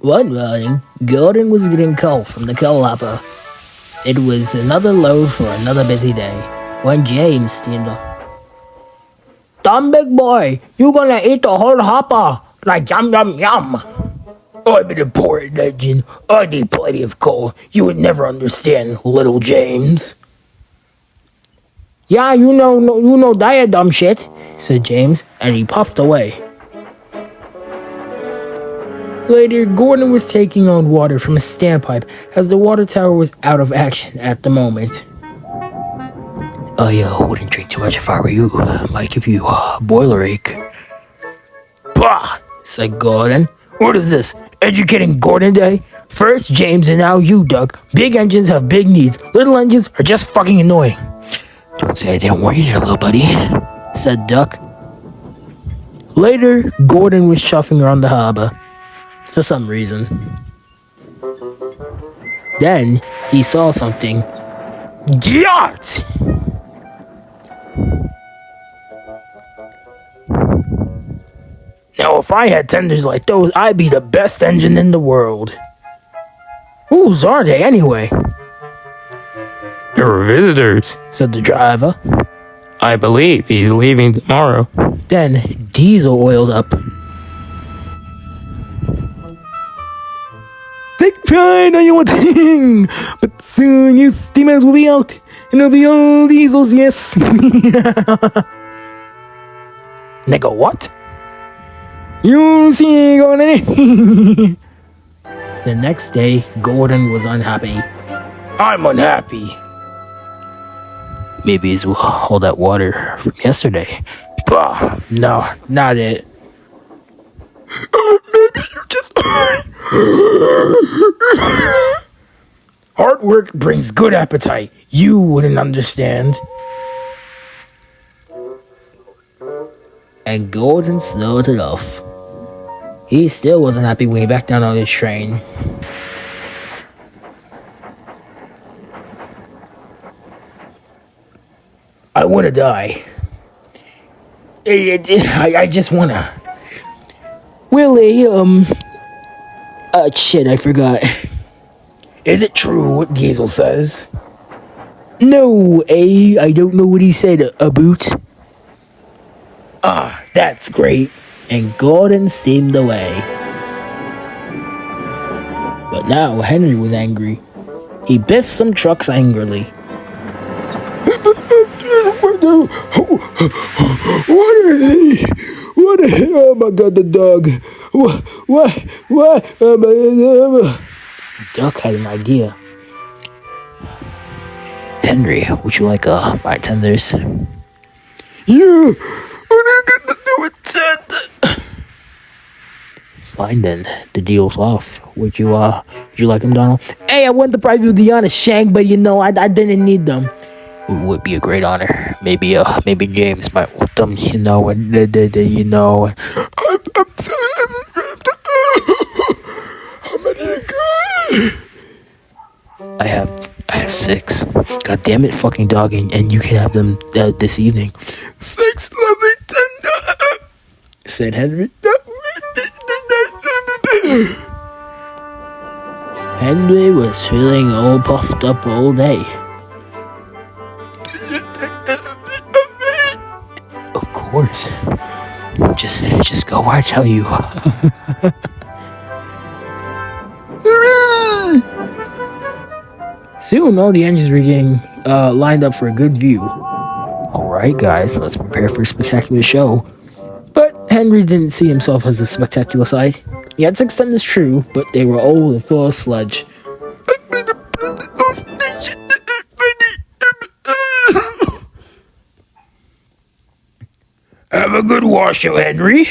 One morning, Gordon was getting coal from the coal hopper. It was another load for another busy day when James steamed up. "Dumb big boy, you gonna eat the whole hopper? Like yum yum yum." "I'm an important legend. I need plenty of coal. You would never understand, little James." "Yeah, you know that dumb shit," said James, and he puffed away. Later, Gordon was taking on water from a standpipe as the water tower was out of action at the moment. "I wouldn't drink too much if I were you. Might give you a boiler ache." "Bah!" said Gordon. "What is this? Educating Gordon Day? First James and now you, Doug. Big engines have big needs. Little engines are just fucking annoying." "Don't say I didn't warn you there, little buddy," said Duck. Later, Gordon was chuffing around the harbor. For some reason. Then, he saw something. Yacht! Now, if I had tenders like those, I'd be the best engine in the world. Whose are they, anyway? "You're visitors," said the driver. "I believe he's leaving tomorrow." Then, Diesel oiled up. "Take pride on your thing, but soon you steamers will be out, and it'll be all diesels, yes." Nigga, what? "You see, Gordon." The next day, Gordon was unhappy. "I'm unhappy." "Maybe it's all that water from yesterday." "Bah, no, not it." "Maybe you just..." "Hard work brings good appetite. You wouldn't understand." And Gordon snorted off. He still wasn't happy when he backed down on his train. I want to die. I just want to. Willie, shit, I forgot. Is it true what Diesel says? No, I don't know what he said, a boot. Ah, that's great. And Gordon steamed away. But now Henry was angry. He biffed some trucks angrily. What are they? Oh my god, the dog. What? Duck had an idea. "Henry, would you like bartenders?" "Yeah, what are you gonna do with that?" "Fine then, the deal's off. Would you like them, Donald?" "Hey, I wanted to provide you the honest shank, but I didn't need them." "It would be a great honor. Maybe James might want them, and I'm sorry. How many you got?" I have 6. God damn it, fucking dog, and you can have them this evening." "6 lovely tender," said Henry. Henry was feeling all puffed up all day. Of course. Just go where I tell you. Soon all the engines were getting lined up for a good view. Alright guys, let's prepare for a spectacular show. But Henry didn't see himself as a spectacular sight. He had 6 tenders, true, but they were old and full of sludge. "Have a good wash, Henry.